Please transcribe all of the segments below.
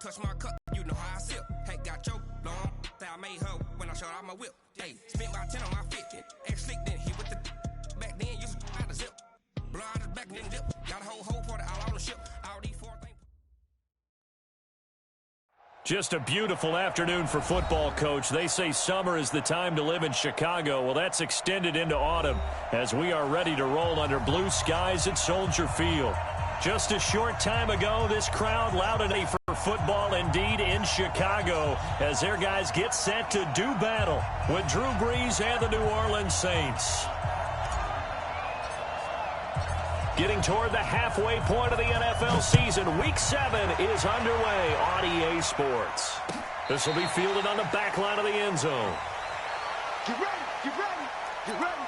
touch my cup, you know how I sip. Hey, got your long, I made her when I showed out my whip. Hey, spent about 10 on my fit. Ex-slick then hit with the back then, used to out the zip. Blow out his back then dip. Got a whole party all on the ship. All these four things. Just a beautiful afternoon for football, Coach. They say summer is the time to live in Chicago. Well, that's extended into autumn as we are ready to roll under blue skies at Soldier Field. Just a short time ago, this crowd loud and for football indeed in Chicago as their guys get set to do battle with Drew Brees and the New Orleans Saints. Getting toward the halfway point of the NFL season, Week 7 is underway on EA Sports. This will be fielded on the back line of the end zone. Get ready, get ready, get ready.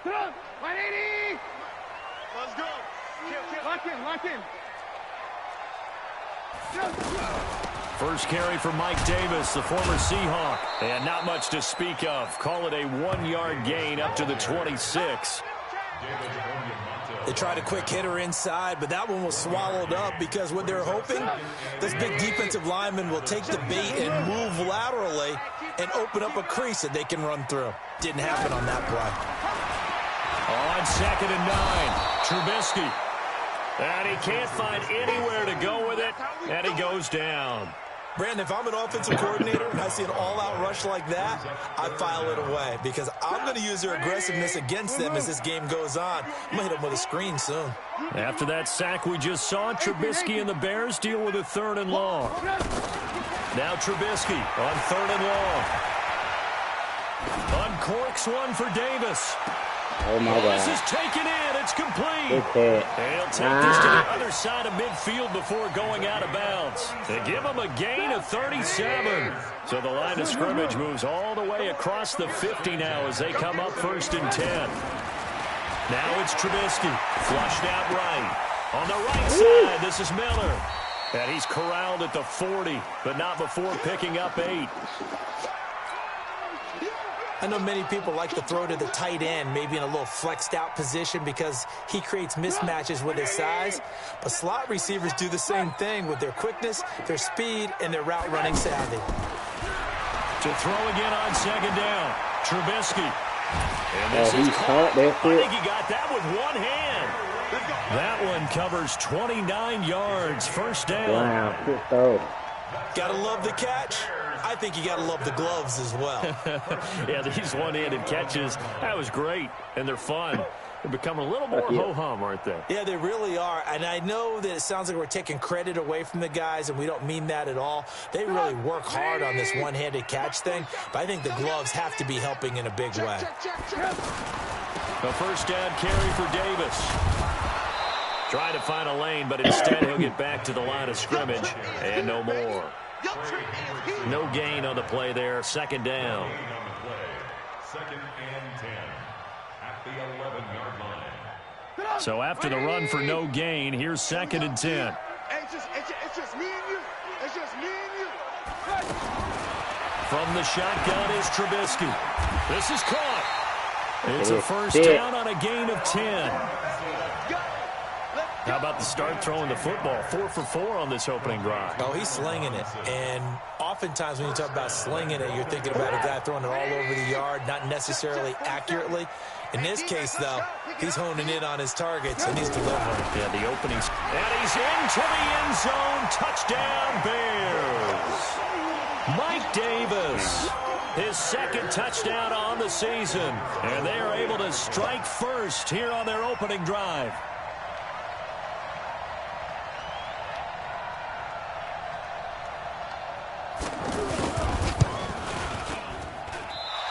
Come on, 180. Let's go. Lock in. First carry for Mike Davis, the former Seahawk. And not much to speak of. Call it a 1-yard gain up to the 26. They tried a quick hitter inside, but that one was swallowed up because what they're hoping, this big defensive lineman will take the bait and move laterally and open up a crease that they can run through. Didn't happen on that play. On 2nd and 9, Trubisky. And he can't find anywhere to go with it, and he goes down. Brandon, if I'm an offensive coordinator and I see an all-out rush like that, I file it away because I'm going to use their aggressiveness against them as this game goes on. I'm going to hit them with a screen soon. After that sack we just saw, Trubisky and the Bears deal with a 3rd and long. Now Trubisky on 3rd and long. Uncorks one for Davis. Oh, my God. This is taken in. It's complete. Okay. He'll take this to the other side of midfield before going out of bounds. They give him a gain of 37. So the line of scrimmage moves all the way across the 50 now as they come up 1st and 10. Now it's Trubisky. Flushed out right. On the right side, this is Miller. And he's corralled at the 40, but not before picking up 8. I know many people like to throw to the tight end, maybe in a little flexed out position because he creates mismatches with his size. But slot receivers do the same thing with their quickness, their speed, and their route running savvy. To throw again on 2nd down, Trubisky. And this is caught. I think he got that with one hand. That one covers 29 yards, 1st down. Wow, good throw. Gotta love the catch. I think you got to love the gloves as well. Yeah, these one-handed catches, that was great, and they're fun. They're becoming a little more ho-hum, aren't they? Yeah, they really are, and I know that it sounds like we're taking credit away from the guys, and we don't mean that at all. They really work hard on this one-handed catch thing, but I think the gloves have to be helping in a big way. A 1st down carry for Davis. Trying to find a lane, but instead he'll get back to the line of scrimmage, and no more. No gain on the play there. 2nd down. 2nd and 10 at the 11-yard line. So after the run for no gain, here's 2nd and 10. It's just me and you. It's just me and you. From the shotgun is Trubisky. This is caught. It's a 1st down on a gain of 10. How about the start throwing the football? 4 for 4 on this opening drive. Oh, he's slinging it. And oftentimes when you talk about slinging it, you're thinking about a guy throwing it all over the yard, not necessarily accurately. In this case, though, he's honing in on his targets, and he's delivering. Yeah, the openings. And he's into the end zone. Touchdown, Bears. Mike Davis, his 2nd touchdown on the season. And they are able to strike first here on their opening drive.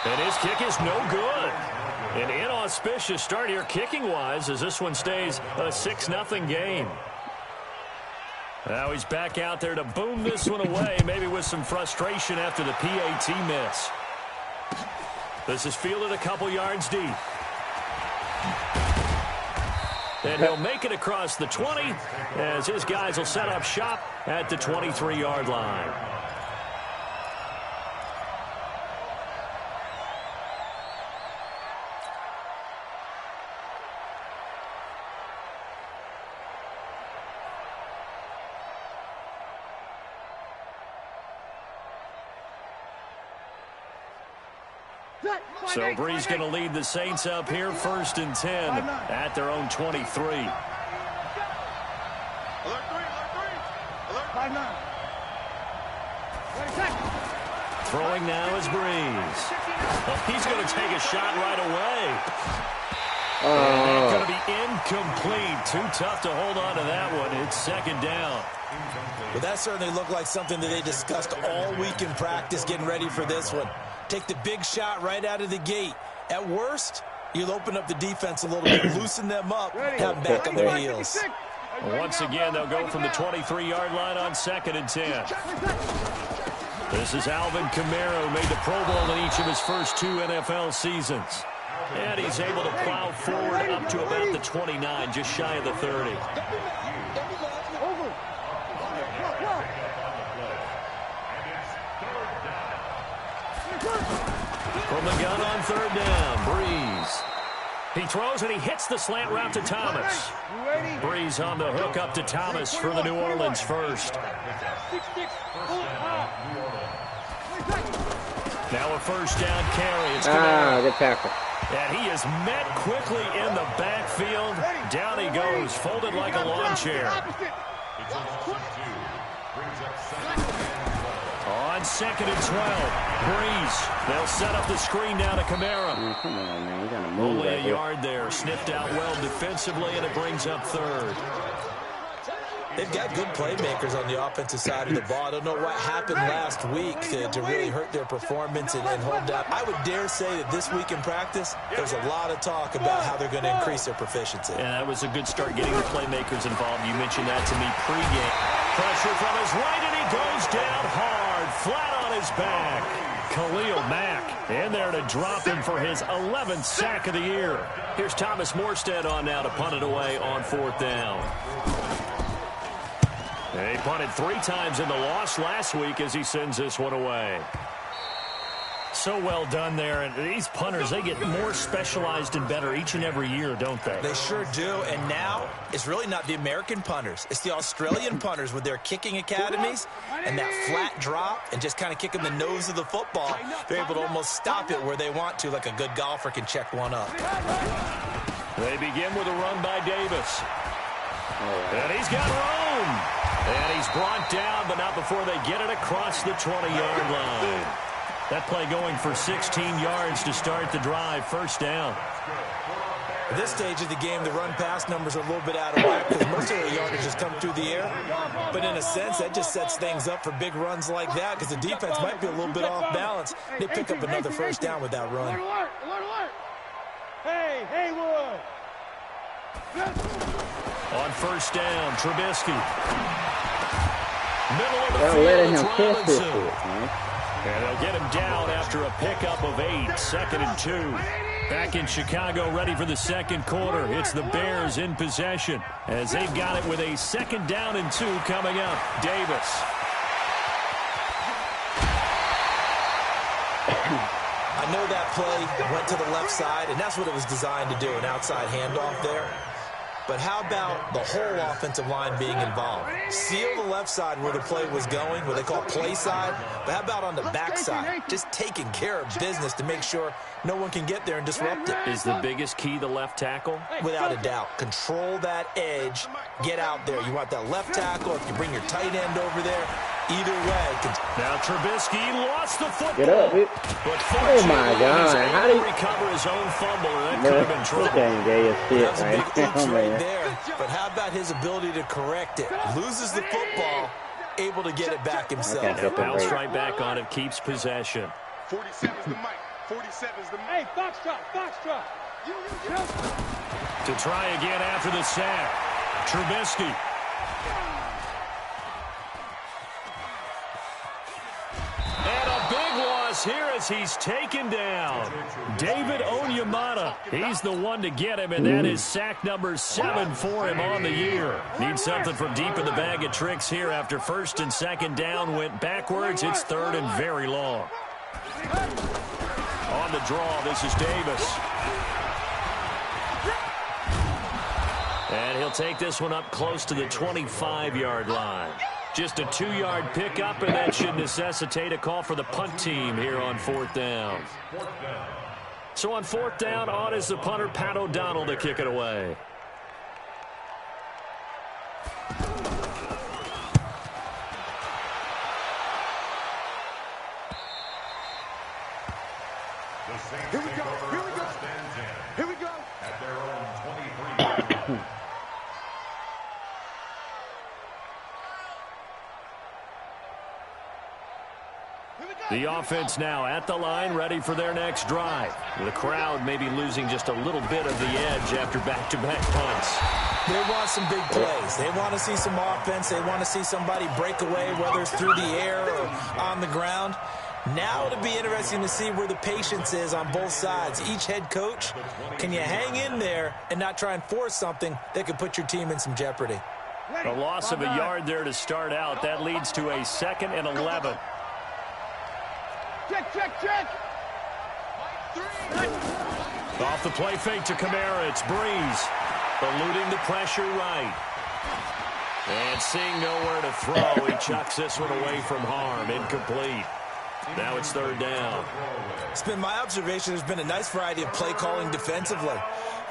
And his kick is no good. An inauspicious start here kicking-wise as this one stays a 6-0 game. Now he's back out there to boom this one away, maybe with some frustration after the PAT miss. This is fielded a couple yards deep. And he'll make it across the 20 as his guys will set up shop at the 23-yard line. So Bree's going to lead the Saints up here 1st and 10 at their own 23. Alert 3, alert 3. Alert 5-9. Throwing now is Breeze. Oh, he's going to take a shot right away. And that's going to be incomplete. Too tough to hold on to that one. It's 2nd down. But that certainly looked like something that they discussed all week in practice getting ready for this one. Take the big shot right out of the gate. At worst, you'll open up the defense a little bit, loosen them up, have them back on their heels. Once again, they'll go from the 23-yard line on 2nd and 10. This is Alvin Kamara, who made the Pro Bowl in each of his first 2 NFL seasons. And he's able to plow forward up to about the 29, just shy of the 30. From the gun on 3rd down, Breeze. He throws and he hits the slant route to Thomas. Breeze on the hook up to Thomas for the New Orleans first. Now a 1st down carry. It's good tackle. And he is met quickly in the backfield. Down he goes, folded like a lawn chair. On 2nd and 12, Breeze. They'll set up the screen now to Kamara. Oh, come on, man. You gotta move Only right a here. yard there. Sniffed out well defensively, and it brings up 3rd. They've got good playmakers on the offensive side of the ball. I don't know what happened last week to really hurt their performance and hold down. I would dare say that this week in practice, there's a lot of talk about how they're going to increase their proficiency. And that was a good start getting the playmakers involved. You mentioned that to me pregame. Pressure from his right, and he goes down hard, flat on his back. Khalil Mack in there to drop him for his 11th sack of the year. Here's Thomas Morstead on now to punt it away on 4th down. He punted 3 times in the loss last week as he sends this one away. So well done there. And these punters, they get more specialized and better each and every year, don't they? They sure do. And now it's really not the American punters. It's the Australian punters with their kicking academies and that flat drop and just kind of kicking the nose of the football. They're able to almost stop it where they want to, like a good golfer can check one up. They begin with a run by Davis. And he's got room. And he's brought down, but not before they get it across the 20-yard line. That play going for 16 yards to start the drive. 1st down. At this stage of the game, the run-pass numbers are a little bit out of whack because most of the yardage has come through the air. But in a sense, that just sets things up for big runs like that because the defense might be a little bit off balance. They pick up another 1st down with that run. Alert, alert, alert. Hey, Haywood. On 1st down, Trubisky. Middle of the They're field, letting it's him kiss this Robinson. shit, man. And they'll get him down after a pickup of 8. 2nd and 2. Back in Chicago, ready for the 2nd quarter. It's the Bears in possession as they've got it with a 2nd down and 2 coming up. Davis. I know that play went to the left side, and that's what it was designed to do, an outside handoff there. But how about the whole offensive line being involved? Seal the left side where the play was going, what they call play side. But how about on the back side? Just taking care of business to make sure no one can get there and disrupt it. Is the biggest key the left tackle? Without a doubt. Control that edge. Get out there. You want that left tackle. If you bring your tight end over there, either way. Now Trubisky lost the football. Get up, dude. But Oh, my God. How do you recover his own fumble? That could have been trouble. That was a big oops right there. But how about his ability to correct it? Loses the football, able to get it back himself. Okay. Bounce right back on it, keeps possession. 47 is the mic. 47 is the mic. Hey, Foxtrot, Foxtrot. To try again after the sack. Trubisky. And a big loss is here as he's taken down. David Onyemata. He's the one to get him, and that is sack number 7 for him on the year. Needs something from deep in the bag of tricks here after first and second down went backwards. It's third and very long. On the draw, this is Davis. And he'll take this one up close to the 25-yard line. Just a 2-yard pickup, and that should necessitate a call for the punt team here on 4th down. So on 4th down, on is the punter, Pat O'Donnell, to kick it away. Here we go. Here we go. Here we go. At their own 23. The offense now at the line, ready for their next drive. The crowd maybe losing just a little bit of the edge after back-to-back punts. They want some big plays. They want to see some offense. They want to see somebody break away, whether it's through the air or on the ground. Now it'll be interesting to see where the patience is on both sides. Each head coach, can you hang in there and not try and force something that could put your team in some jeopardy? A loss of a yard there to start out. That leads to a 2nd and 11. Check, check, check. Off the play fake to Kamara. It's Breeze. Eluding the pressure right. And seeing nowhere to throw, he chucks this one away from harm. Incomplete. Now it's 3rd down. It's been my observation there's been a nice variety of play calling defensively.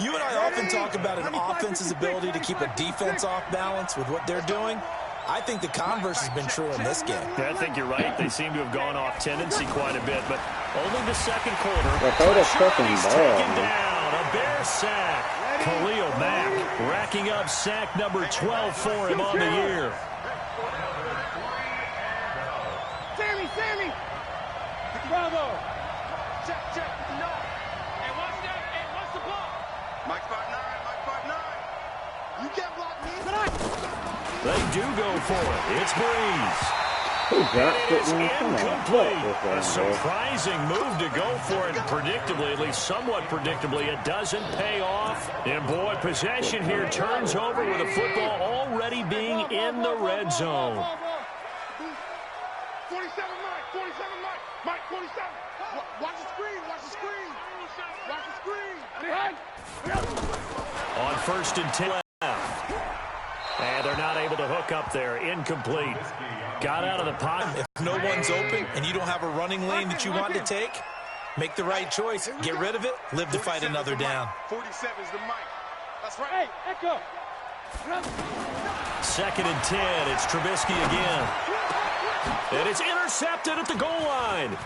You and I often talk about an offense's ability to keep a defense off balance with what they're doing. I think the converse has been true in this game. Yeah, I think you're right. They seem to have gone off tendency quite a bit, but only the second quarter. He's taken down. A Bear sack. Khalil Mack racking up sack number 12 for him on the year. Sammy. Bravo. Check. No. Hey, watch that. Hey, watch the block. Mike 5'9". You can't block me. They do go for it. It's Breeze. It is incomplete. A surprising move to go for it. Predictably, at least somewhat predictably, it doesn't pay off. And boy, possession here turns over with the football already being in the red zone. 47 Mike, 47. Watch the screen. On 1st and 10 left. And they're not able to hook up there. Incomplete. Got out of the pocket. If no one's open and you don't have a running lane that you want to take, make the right choice. Get rid of it. Live to fight another down. 47 is the Mike. That's right. Hey, Echo. 2nd and 10. It's Trubisky again. And it's intercepted at the goal line.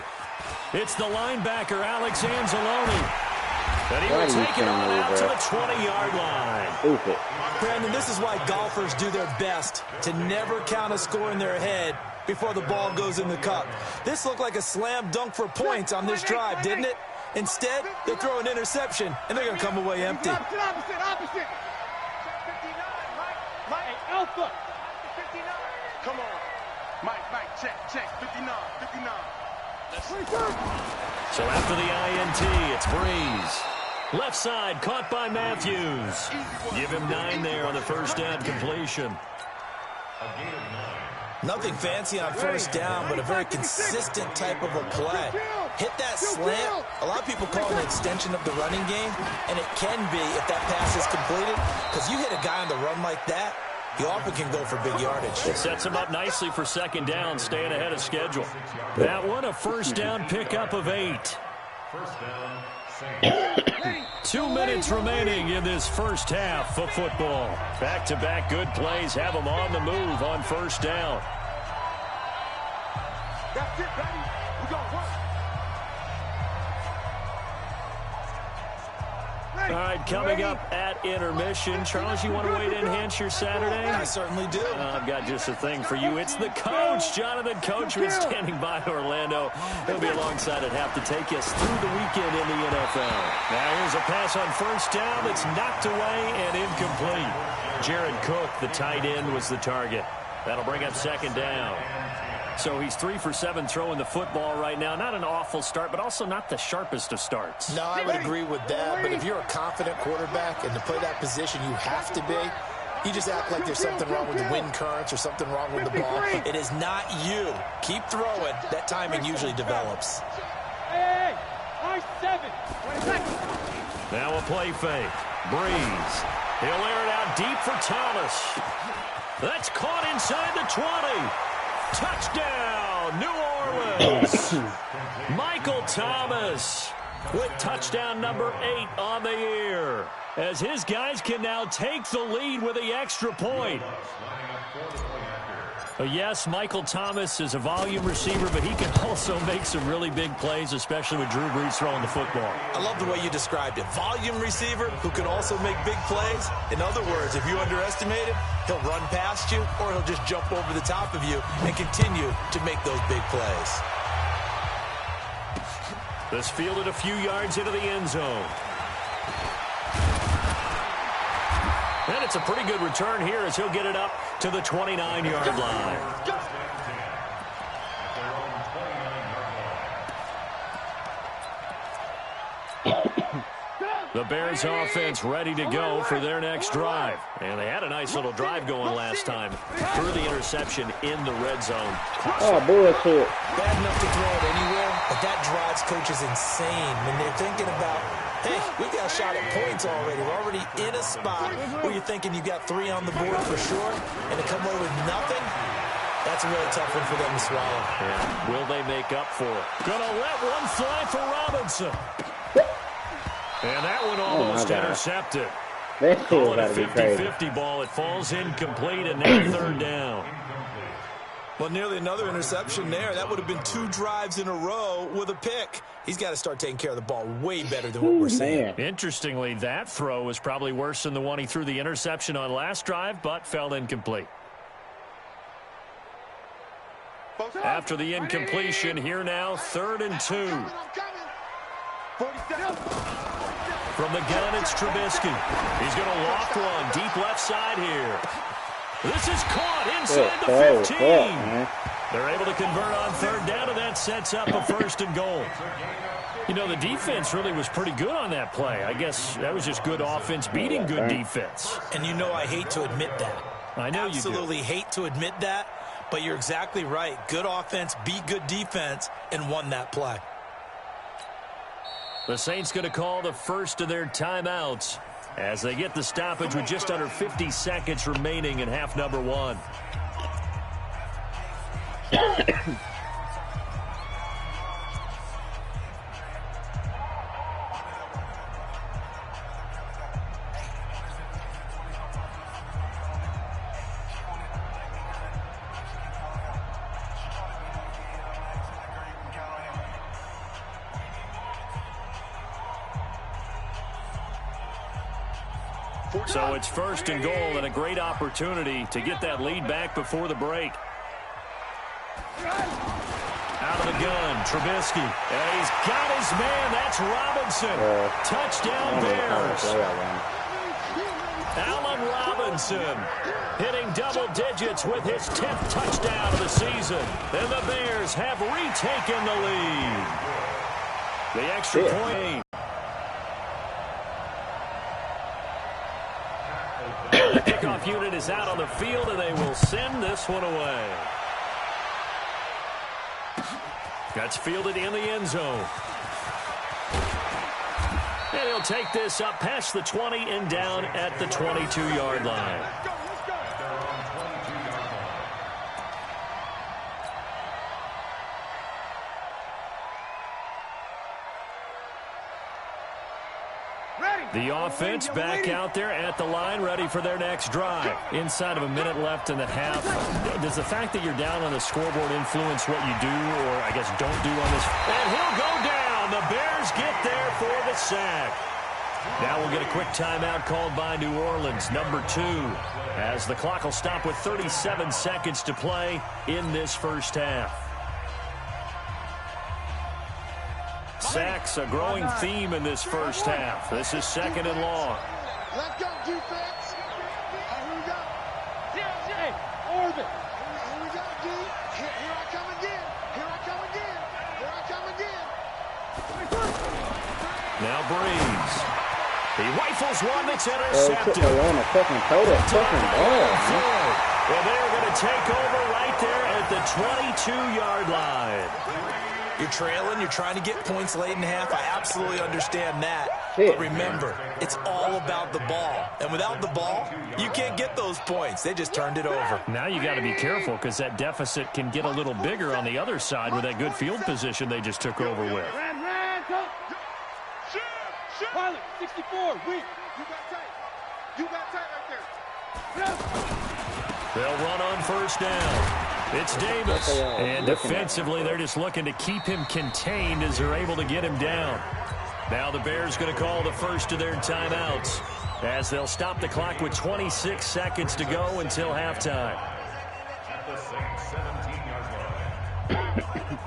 It's the linebacker, Alex Anzalone. And he will take it on out to the 20-yard line. Brandon, this is why golfers do their best to never count a score in their head before the ball goes in the cup. This looked like a slam dunk for points on this drive, didn't it? Instead, they throw an interception, and they're going to come away empty. Opposite. Mike, Alpha. 59. Come on. Mike, check. 59. So after the INT, it's Breeze. Left side, caught by Matthews. Give him 9 there on the first down completion. Nothing fancy on first down, but a very consistent type of a play. Hit that slant. A lot of people call it an extension of the running game, and it can be if that pass is completed, because you hit a guy on the run like that, he often can go for big yardage. It sets him up nicely for second down, staying ahead of schedule. That one, a first down pickup of 8. First down, 2 minutes remaining in this first half of football. Back-to-back good plays have them on the move on first down. That's it, baby. We got work. All right, coming up at intermission. Charles, you want to weigh in and enhance your Saturday? I certainly do. I've got just a thing for you. It's the coach, Jonathan Coachman, standing by in Orlando. He'll be alongside at half to take us through the weekend in the NFL. Now here's a pass on first down that's knocked away and incomplete. Jared Cook, the tight end, was the target. That'll bring up second down. So he's 3 for 7 throwing the football right now. Not an awful start, but also not the sharpest of starts. No, I would agree with that. But if you're a confident quarterback and to play that position, you have to be. You just act like there's something wrong with the wind currents or something wrong with the ball. It is not you. Keep throwing. That timing usually develops. Hey, 7. Now a play fake. Breeze. He'll air it out deep for Thomas. That's caught inside the 20. Touchdown, New Orleans. Michael Thomas with touchdown number 8 on the year, as his guys can now take the lead with the extra point. Yes, Michael Thomas is a volume receiver, but he can also make some really big plays, especially with Drew Brees throwing the football. I love the way you described it. Volume receiver who can also make big plays. In other words, if you underestimate him, he'll run past you or he'll just jump over the top of you and continue to make those big plays. This fielded a few yards into the end zone. And it's a pretty good return here as he'll get it up to the 29-yard line. The Bears offense ready to go for their next drive. And they had a nice little drive going last time. Threw the interception in the red zone. Oh, bullshit. Bad enough to throw it anywhere, but that drives coaches insane when they're thinking about, hey, we got a shot at points already. We're already in a spot where you're thinking you got 3 on the board for sure, and to come away with nothing, that's a really tough one for them to swallow. Yeah. Will they make up for it? Gonna let one fly for Robinson. And that one almost intercepted. That Call it a shit got to be 50-50 ball. It falls incomplete, and now 3rd down. Well, nearly another interception there. That would have been 2 drives in a row with a pick. He's got to start taking care of the ball way better than what we're seeing. Interestingly, that throw was probably worse than the one he threw the interception on last drive, but fell incomplete. After the incompletion, here now, 3rd and 2. From the gun, it's Trubisky. He's going to loft one deep left side here. This is caught inside the 15. They're able to convert on 3rd down, and that sets up a 1st and goal. You know, the defense really was pretty good on that play. I guess that was just good offense beating good defense. And you know I hate to admit that. I know you do. Absolutely hate to admit that, but you're exactly right. Good offense beat good defense and won that play. The Saints going to call the first of their timeouts as they get the stoppage with just under 50 seconds remaining in half number 1. So it's 1st and goal and a great opportunity to get that lead back before the break. Out of the gun, Trubisky. And he's got his man. That's Robinson. Touchdown Bears. Allen Robinson hitting double digits with his 10th touchdown of the season. And the Bears have retaken the lead. The extra point. The kickoff unit is out on the field, and they will send this one away. That's fielded in the end zone. And he'll take this up past the 20 and down at the 22-yard line. The offense back out there at the line, ready for their next drive. Inside of a minute left in the half. Does the fact that you're down on the scoreboard influence what you do, or I guess don't do on this? And he'll go down. The Bears get there for the sack. Now we'll get a quick timeout called by New Orleans, number 2, as the clock will stop with 37 seconds to play in this first half. Sacks, a growing theme in this first half. This is 2nd and long. Let's go, defense. Here we go. Orbit. Here we go, D. Here I come Breeze. He rifles one that's Took intercepted. a long fucking total fucking ball, man. Well, they're going to take over right there at the 22-yard line. You're trailing. You're trying to get points late in half. I absolutely understand that. Shit. But remember, it's all about the ball. And without the ball, you can't get those points. They just turned it over. Now you got to be careful because that deficit can get a little bigger on the other side with that good field position they just took over with. Pilot, 64, weak. You got tight. You got tight right there. They'll run on first down. It's Davis. And defensively, they're just looking to keep him contained as they're able to get him down. Now the Bears going to call the first of their timeouts as they'll stop the clock with 26 seconds to go until halftime. At the Saints 17-yard line.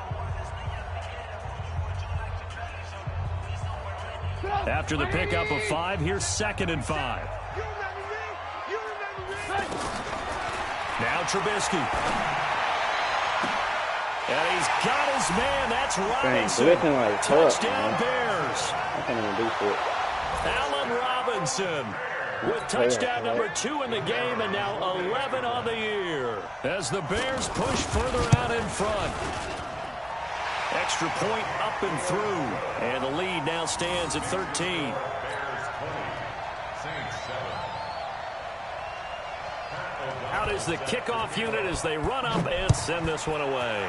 After the pickup of 5, here's 2nd and 5. Now Trubisky. And he's got his man. That's Robinson. Like Touchdown Bears. I can't even do shit. Allen Robinson with touchdown number 2 in the game and now 11 on the year as the Bears push further out in front. Extra point up and through. And the lead now stands at 13. Bears 20, Saints 7. Out is the kickoff unit as they run up and send this one away.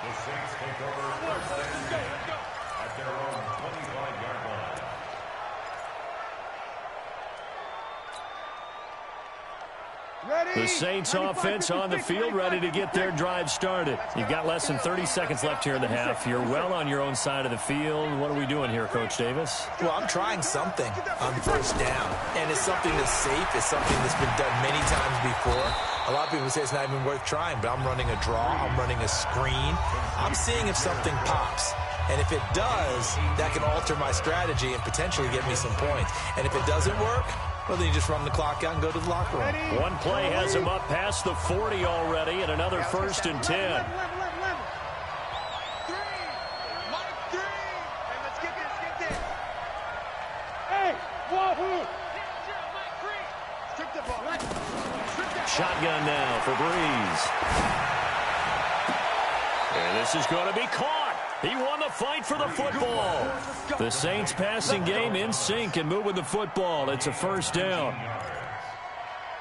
The Saints take over first and 10 at their own 25-yard line. The Saints offense on the field ready to get their drive started. You've got less than 30 seconds left here in the half. You're well on your own side of the field. What are we doing here, Coach Davis? Well, I'm trying something on first down, and it's something that's safe. It's something that's been done many times before. A lot of people say it's not even worth trying, but I'm running a draw. I'm running a screen. I'm seeing if something pops. And if it does, that can alter my strategy and potentially get me some points. And if it doesn't work, well, then you just run the clock out and go to the locker room. One play has him up past the 40 already, and another 1st and 10. Three. Mike 3. Hey, let's get this. Hey, wahoo. Strip the ball. Shotgun now for Breeze. And this is going to be caught. He won the fight for the football. The Saints passing game in sync and moving the football. It's a 1st down.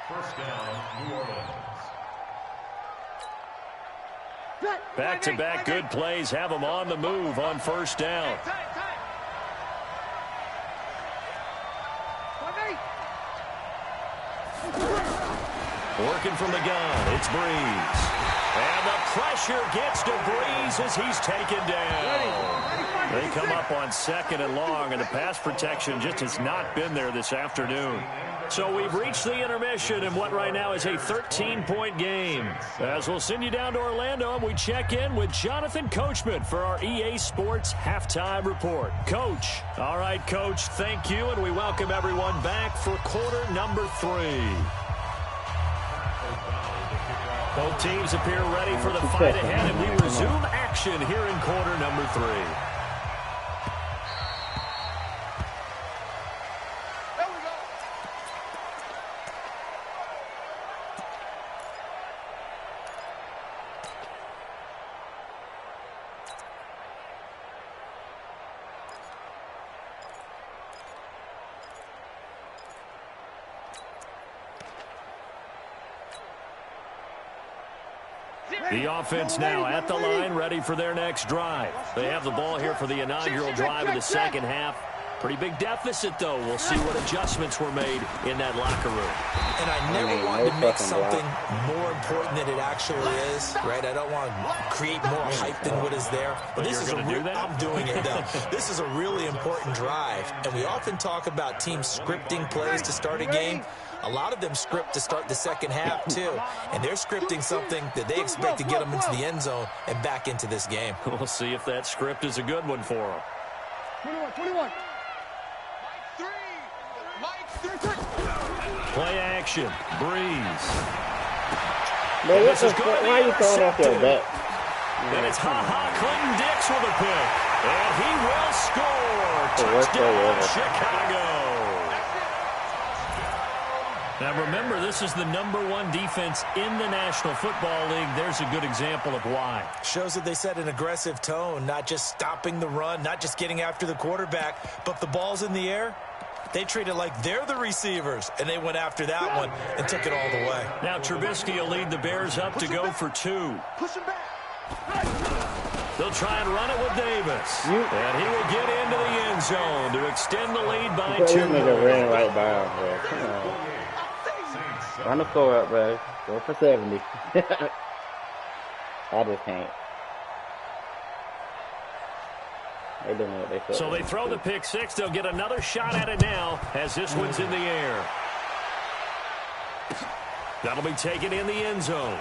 First down, New Orleans. Back-to-back good plays have them on the move on 1st down. Working from the gun, it's Breeze. And the pressure gets to Breeze as he's taken down. They come up on 2nd and long, and the pass protection just has not been there this afternoon. So we've reached the intermission in what right now is a 13-point game. As we'll send you down to Orlando, and we check in with Jonathan Coachman for our EA Sports Halftime Report. Coach. All right, Coach, thank you, and we welcome everyone back for quarter number 3. Both teams appear ready for the fight ahead, and we resume action here in quarter number 3. The offense now at the line, ready for their next drive. They have the ball here for the inaugural drive of the 2nd half. Pretty big deficit, though. We'll see what adjustments were made in that locker room. And I never wanted to make something more important than it actually is, right? I don't want to create more hype than what is there. But this is I'm doing it, though. This is a really important drive. And we often talk about teams scripting plays to start a game. A lot of them script to start the 2nd half, too. And they're scripting something that they expect to get them into the end zone and back into this game. We'll see if that script is a good one for them. 21. Mike 3. Play action. Breeze. Man, what the fuck? Why are you throwing off your back? And it's Clinton Dix with a pick. And he will score. Touchdown, Chicago. Now, remember, this is the #1 defense in the National Football League. There's a good example of why. Shows that they set an aggressive tone, not just stopping the run, not just getting after the quarterback, but the ball's in the air. They treat it like they're the receivers, and they went after that one and took it all the way. Now Trubisky will lead the Bears up to go for 2. Push him back. They'll try and run it with Davis. And he will get into the end zone to extend the lead by 2. This nigga ran right by him, bro. Come on. Run the floor up, bro. Go for 70. I just can't. They doing what they so they throw the pick 6. They'll get another shot at it now as this one's in the air. That'll be taken in the end zone.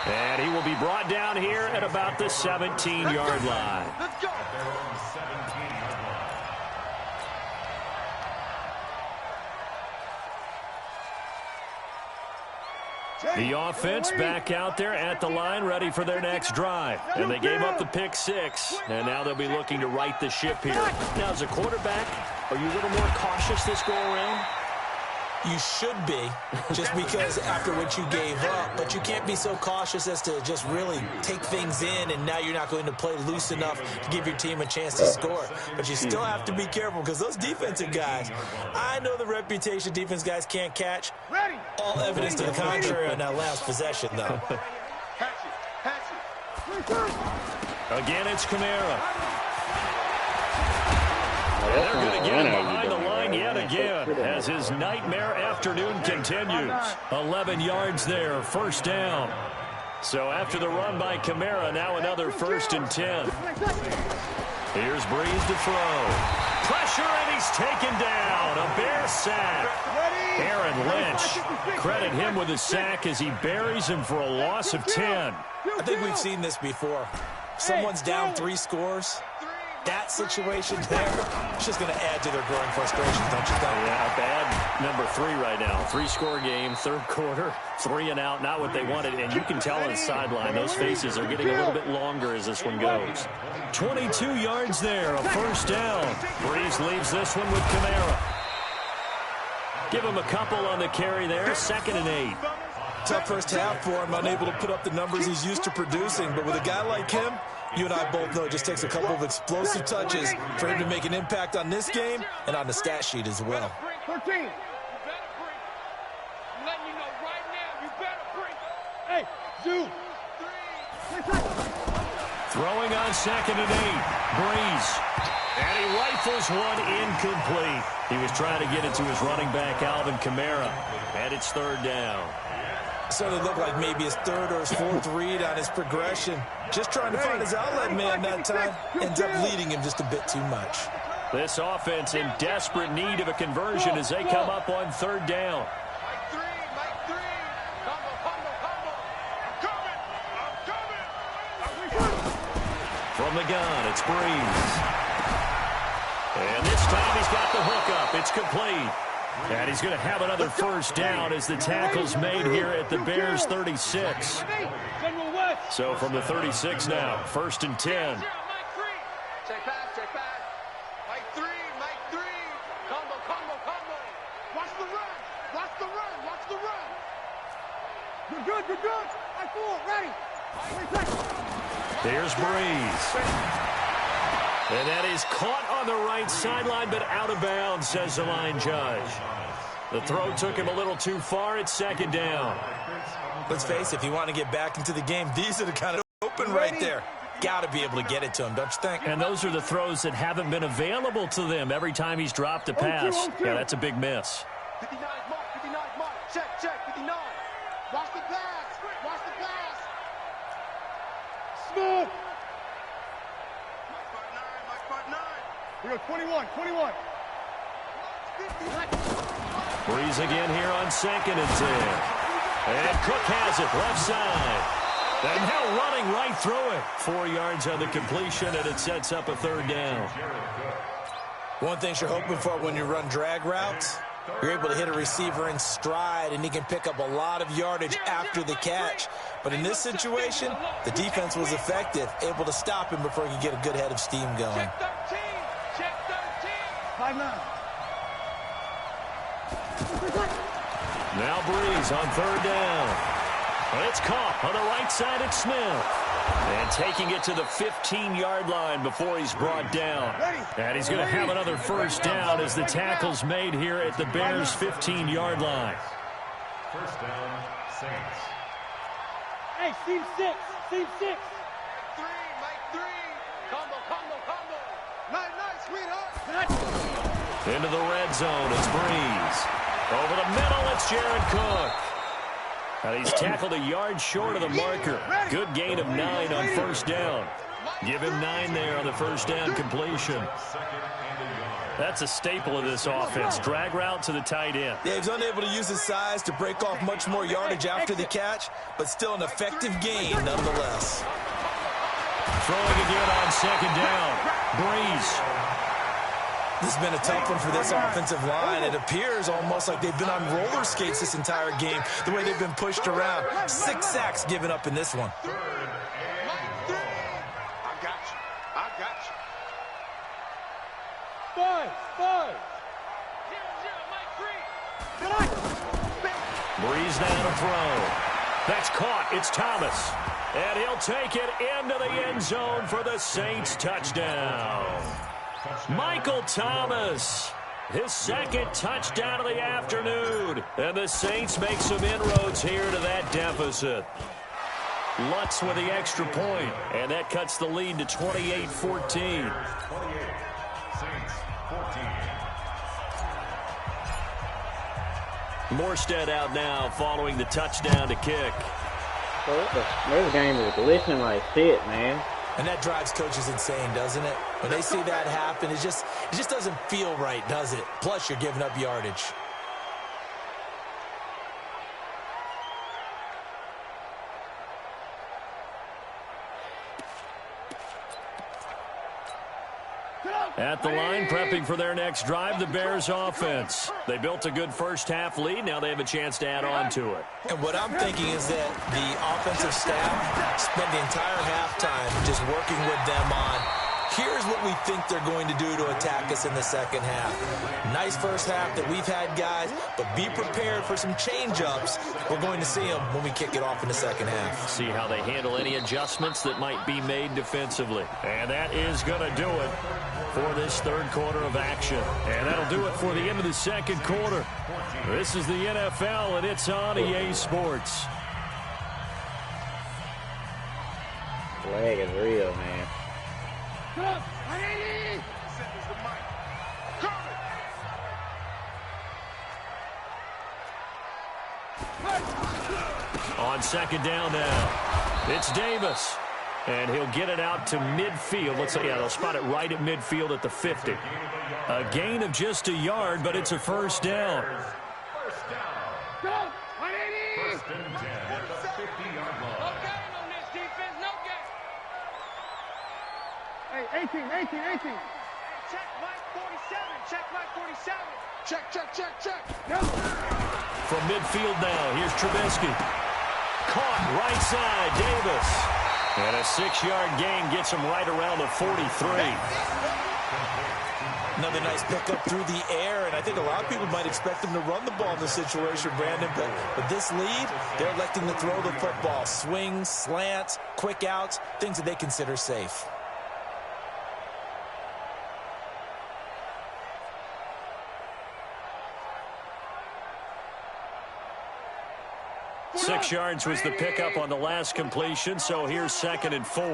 And he will be brought down here at about the 17-yard line. Let's go. The offense back out there at the line, ready for their next drive. And they gave up the pick 6, and now they'll be looking to right the ship here. Now, as a quarterback, are you a little more cautious this go-around? You should be, just because after what you gave up. But you can't be so cautious as to just really take things in, and now you're not going to play loose enough to give your team a chance to score. But you still have to be careful, because those defensive guys, I know the reputation defense guys can't catch. All evidence to the contrary on that last possession, though. Again, it's Kamara. And they're going to get him behind the line yet again as his nightmare afternoon continues. 11 yards there, first down. So after the run by Kamara, now another 1st and 10. Here's Breeze to throw. Pressure, and he's taken down. A Bear sack. Aaron Lynch, credit him with a sack as he buries him for a loss of 10. I think we've seen this before. Someone's down 3 scores. That situation there, it's just going to add to their growing frustrations, don't you think? Yeah, bad number 3 right now. 3-score game, 3rd quarter, 3 and out, not what they wanted. And you can tell on the sideline, those faces are getting a little bit longer as this one goes. 22 yards there, a first down. Breeze leaves this one with Kamara. Give him a couple on the carry there, 2nd and 8. Tough first half for him, unable to put up the numbers he's used to producing. But with a guy like him, you and I both know it just takes a couple of explosive touches for him to make an impact on this game and on the stat sheet as well. 13. You better bring. I'm letting you know right now, you better bring. Hey, Zoo. Throwing on 2nd and 8. Breeze. And he rifles one incomplete. He was trying to get it to his running back, Alvin Kamara. And it's 3rd down. So it looked like maybe his 3rd or his 4th read on his progression. Just trying to find his outlet man that time. Ends up leading him just a bit too much. This offense in desperate need of a conversion as they come up on 3rd down. Mike 3. I'm coming. From the gun, it's Breeze. And this time he's got the hook up. It's complete. And he's going to have another first down as the tackle's made here at the Bears' 36. So from the 36 now, 1st and 10. Check pass. Mike 3. Combo. Watch the run. You're good. Mike 4, ready. Here's Breeze. And that is caught on the right sideline, but out of bounds, says the line judge. The throw took him a little too far. It's 2nd down. Let's face it, if you want to get back into the game, these are the kind of open right there. Got to be able to get it to him, don't you think? And those are the throws that haven't been available to them every time he's dropped a pass. Yeah, that's a big miss. 59 mark. Check, 59. Watch the pass. Smooth. We go 21. Breeze again here on 2nd and 10. And Cook has it left side. And now running right through it. 4 yards on the completion, and it sets up a 3rd down. One thing you're hoping for when you run drag routes You're able to hit a receiver in stride, and he can pick up a lot of yardage after the catch. But in this situation, the defense was effective, able to stop him before he could get a good head of steam going. Check 13. Check 13. 5-9. Now Breeze on third down. And it's caught on the right side at Smith. And taking it to the 15-yard line before he's brought down. And he's going to have another first down as the tackle's made here at the Bears' 15-yard line. First down, Saints. Hey, Steve 6. Steve 6. 3, Mike 3. Combo. Nice, sweetheart. Into the red zone, it's Breeze. Over the middle, it's Jared Cook. And he's tackled a yard short of the marker. Good gain of 9 on first down. Give him 9 there on the first down completion. That's a staple of this offense. Drag route to the tight end. Yeah, he's unable to use his size to break off much more yardage after the catch, but still an effective gain nonetheless. Throwing again on second down. Breeze. This has been a tough one for this offensive line. It appears almost like they've been on roller skates this entire game, the way they've been pushed around. 6 sacks given up in this one. I got you. 5. 0-0, Mike 3. Breeze down to throw. That's caught. It's Thomas. And he'll take it into the end zone for the Saints touchdown. Michael Thomas, his second touchdown of the afternoon. And the Saints make some inroads here to that deficit. Lutz with the extra point, and that cuts the lead to 28-14. 28, Saints 14. Morstead out now following the touchdown to kick. This game is glitching like shit, man. And that drives coaches insane, doesn't it? When they see that happen, it just doesn't feel right, does it? Plus, you're giving up yardage. At the line, prepping for their next drive, the Bears offense. They built a good first-half lead. Now they have a chance to add on to it. And what I'm thinking is that the offensive staff spent the entire halftime just working with them on, here's what we think they're going to do to attack us in the second half. Nice first half that we've had, guys, but be prepared for some change-ups. We're going to see them when we kick it off in the second half. See how they handle any adjustments that might be made defensively. And that is going to do it for this third quarter of action. And that'll do it for the end of the second quarter. This is the NFL, and it's on EA Sports. Flag is real, man. On second down now, it's Davis. And he'll get it out to midfield. Looks like, yeah, they'll spot it right at midfield at the 50. A gain of just a yard, but it's a first down. First down. First and 10 at the 50-yard line. No game on this defense. No game. Hey, 18. Check Mike 47. Check. From midfield now, here's Trubisky. Caught right side, Davis. And a 6-yard gain gets him right around the 43. Another nice pickup through the air, and I think a lot of people might expect them to run the ball in this situation, Brandon, but with this lead, they're electing to throw the football. Swings, slants, quick outs, things that they consider safe. Six yards was the pickup on the last completion, so here's 2nd and 4.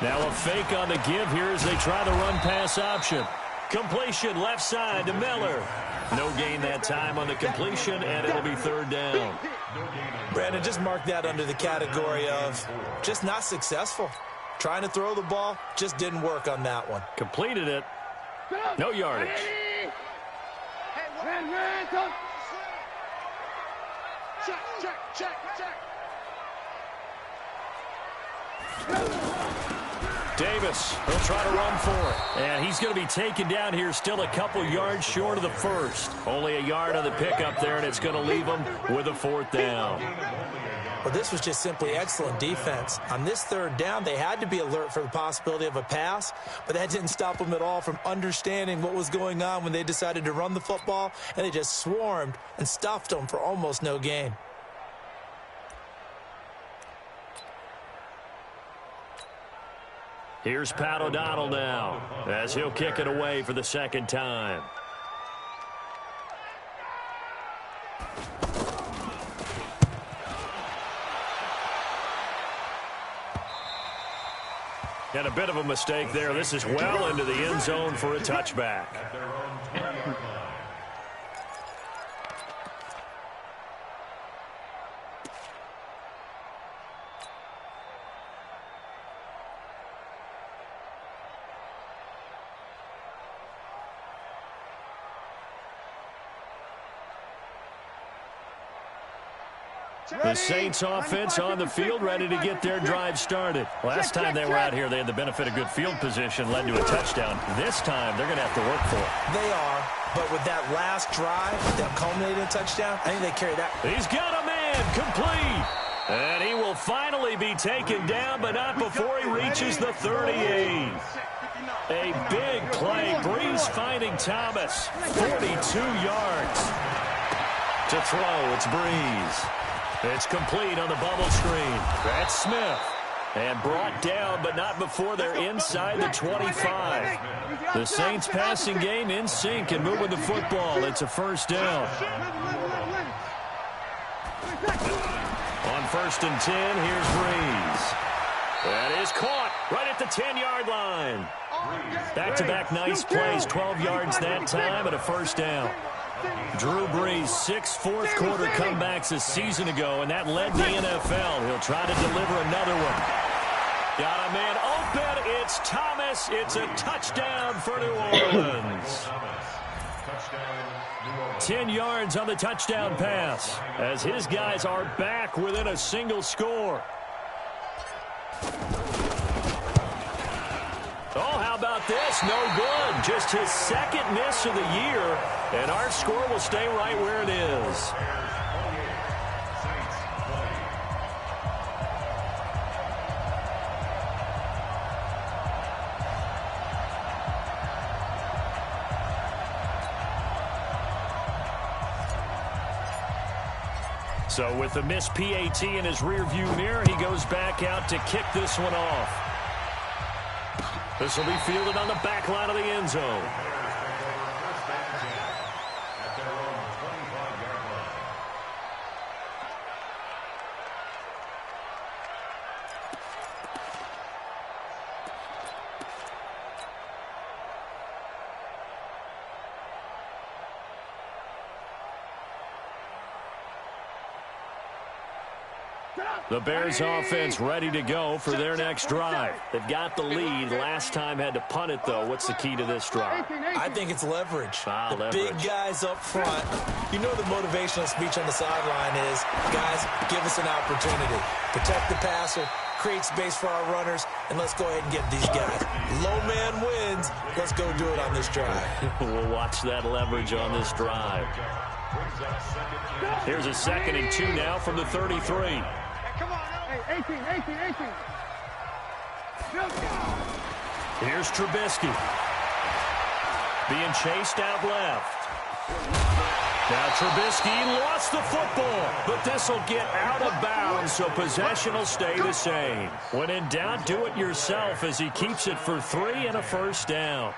Now a fake on the give here as they try the run-pass option. Completion left side to Miller. No gain that time on the completion, and it'll be third down. Brandon, just mark that under the category of just not successful. Trying to throw the ball, just didn't work on that one. Completed it. No yardage. Check. Davis, he'll try to run for it. And he's going to be taken down here, still a couple yards short of the first. Only a yard on the pickup there, and it's going to leave him with a 4th down. Well, this was just simply excellent defense. On this 3rd down, they had to be alert for the possibility of a pass, but that didn't stop them at all from understanding what was going on when they decided to run the football, and they just swarmed and stuffed them for almost no gain. Here's Pat O'Donnell now as he'll kick it away for the 2nd time. And a bit of a mistake there. This is well into the end zone for a touchback. The Saints offense on the field, ready to get their drive started. Last time they were out here, they had the benefit of good field position, led to a touchdown. This time, they're going to have to work for it. They are, but with that last drive that culminated in a touchdown, I think they carry that. He's got a man, complete. And he will finally be taken down, but not before he reaches the 38. A big play. Breeze finding Thomas. 42 yards. To throw, it's Breeze. It's complete on the bubble screen. That's Smith. And brought down, but not before they're inside the 25. The Saints passing game in sync and moving the football. It's a 1st down. On 1st and 10, here's Breeze. That is caught right at the 10-yard line. Back-to-back nice plays, 12 yards that time and a 1st down. Drew Brees, 6 fourth-quarter comebacks a season ago, and that led the NFL. He'll try to deliver another one. Got a man open. It's Thomas. It's a touchdown for New Orleans. 10 yards on the touchdown pass, as his guys are back within a single score. Oh, how about this? No good. Just his 2nd miss of the year, and our score will stay right where it is. So with the missed PAT in his rearview mirror, he goes back out to kick this one off. This will be fielded on the back line of the end zone. The Bears offense ready to go for their next drive. They've got the lead. Last time had to punt it, though. What's the key to this drive? I think it's leverage. Leverage. Big guys up front. You know the motivational speech on the sideline is, guys, give us an opportunity. Protect the passer, create space for our runners, and let's go ahead and get these guys. Low man wins. Let's go do it on this drive. We'll watch that leverage on this drive. Here's a 2nd and 2 now from the 33. Come on, hey, 18. Here's Trubisky. Being chased out left. Now Trubisky lost the football, but this will get out of bounds, so possession will stay the same. When in doubt, do it yourself as he keeps it for 3 and a 1st down.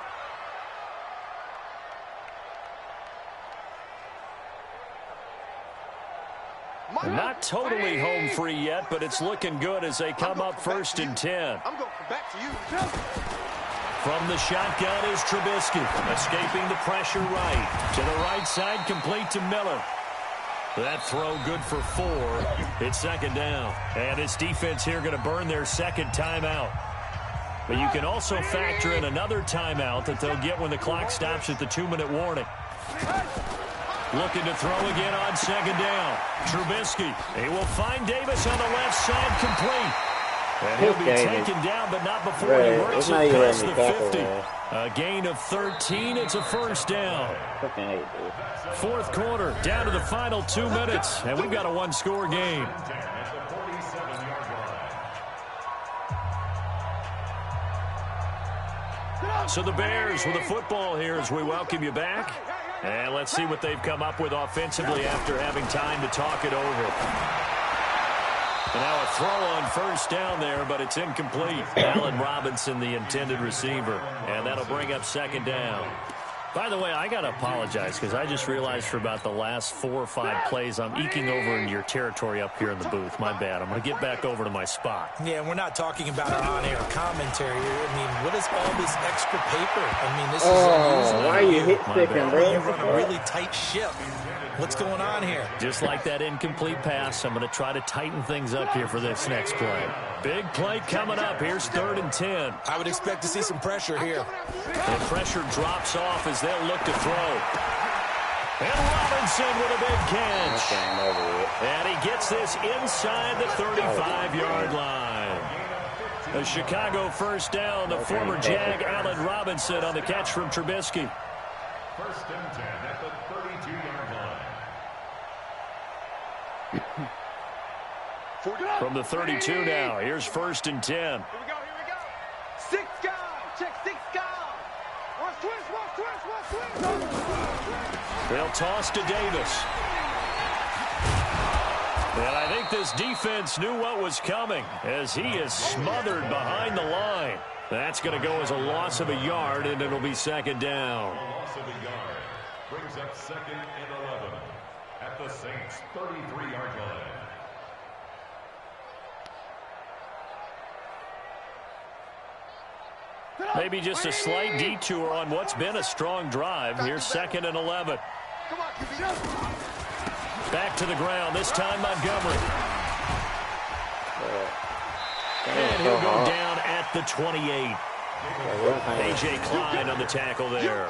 Not totally home free yet, but it's looking good as they come up 1st and 10. I'm going back to you. From the shotgun is Trubisky, escaping the pressure right. To the right side, complete to Miller. That throw good for 4. It's 2nd down. And this defense here going to burn their 2nd timeout. But you can also factor in another timeout that they'll get when the clock stops at the 2-minute warning. Looking to throw again on 2nd down. Trubisky. He will find Davis on the left side, complete. And he'll be taken down, but not before he works it past the 50. A gain of 13. It's a first down. Fourth quarter, down to the final 2 minutes, and we've got a one-score game. So the Bears with the football here as we welcome you back. And let's see what they've come up with offensively after having time to talk it over. And now a throw on first down there, but it's incomplete. Allen Robinson, the intended receiver. And that'll bring up second down. By the way, I got to apologize because I just realized for about the last 4 or 5 plays, I'm eking over in your territory up here in the booth. My bad. I'm going to get back over to my spot. Yeah, we're not talking about our on-air commentary here. I mean, what is all this extra paper? I mean, this is unusable. Why are you hit sticking, bro? You run a really tight ship. What's going on here? Just like that incomplete pass, I'm going to try to tighten things up here for this next play. Big play coming up. Here's 3rd and 10. I would expect to see some pressure here. The pressure drops off as they'll look to throw. And Robinson with a big catch. And he gets this inside the 35-yard line. A Chicago first down. The former Jag Allen Robinson on the catch from Trubisky. 1st and 10 at the 32-yard line. From the 32 now, here's 1st and 10. Here we go. 6 guys. Check 6 guys. Watch twist. They'll toss to Davis. And I think this defense knew what was coming as he is smothered behind the line. That's going to go as a loss of a yard, and it'll be second down. A loss of a yard brings up 2nd and 11 at the Saints' 33-yard line. Maybe just a slight detour on what's been a strong drive. Here's 2nd and 11. Back to the ground, this time Montgomery. And he'll go down at the 28. A.J. Klein on the tackle there.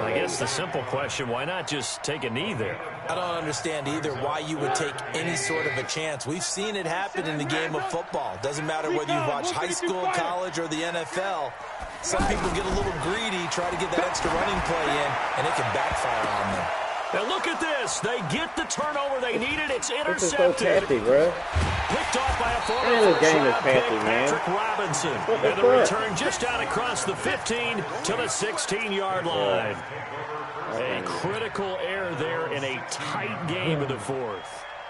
I guess the simple question, why not just take a knee there? I don't understand either why you would take any sort of a chance. We've seen it happen in the game of football. Doesn't matter whether you watch high school, college, or the NFL. Some people get a little greedy, try to get that extra running play in, and it can backfire on them. Now look at this. They get the turnover they needed. It's intercepted. This is so pathy, bro. Picked off by a former first-round pick, Patrick Robinson. And the return just out across the 15 to the 16-yard line. A critical error there in a tight game in the 4th.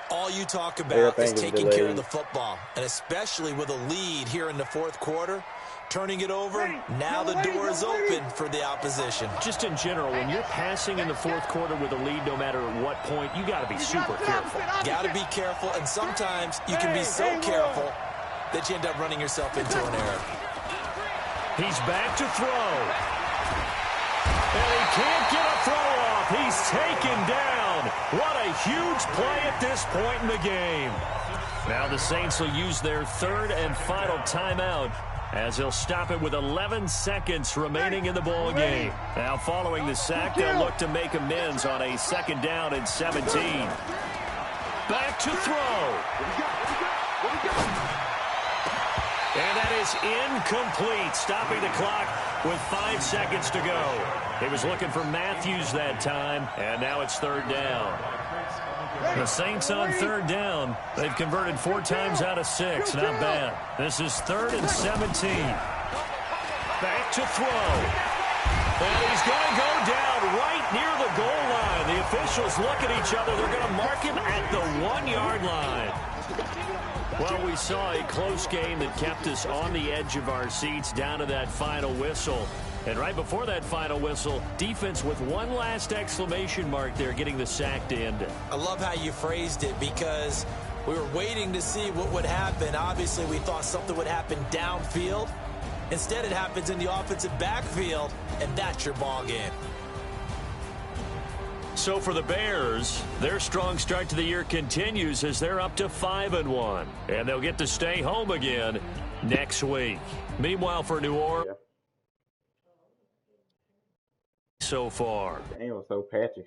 All you talk about is taking care of the football, and especially with a lead here in the 4th quarter. Turning it over, now the door is open for the opposition. Just in general, when you're passing in the 4th quarter with a lead, no matter at what point, you got to be super careful. Got to be careful, and sometimes you can be so careful that you end up running yourself into an error. He's back to throw. And he can't get a throw off. He's taken down. What a huge play at this point in the game. Now the Saints will use their 3rd and final timeout, as they'll stop it with 11 seconds remaining in the ball game. Now following the sack, they'll look to make amends on a 2nd down and 17. Back to throw. And that is incomplete, stopping the clock with 5 seconds to go. He was looking for Matthews that time, and now it's 3rd down. The Saints on 3rd down. They've converted 4 times out of 6. Not bad. This is 3rd and 17. Back to throw. And he's going to go down right near the goal line. The officials look at each other. They're going to mark him at the 1-yard line. Well, we saw a close game that kept us on the edge of our seats down to that final whistle. And right before that final whistle, defense with one last exclamation mark there, getting the sack to end it. I love how you phrased it, because we were waiting to see what would happen. Obviously, we thought something would happen downfield. Instead, it happens in the offensive backfield, and that's your ball game. So for the Bears, their strong start to the year continues as they're up to 5-1. And they'll get to stay home again next week. Meanwhile, for New Orleans, so far. Damn, it was so patchy.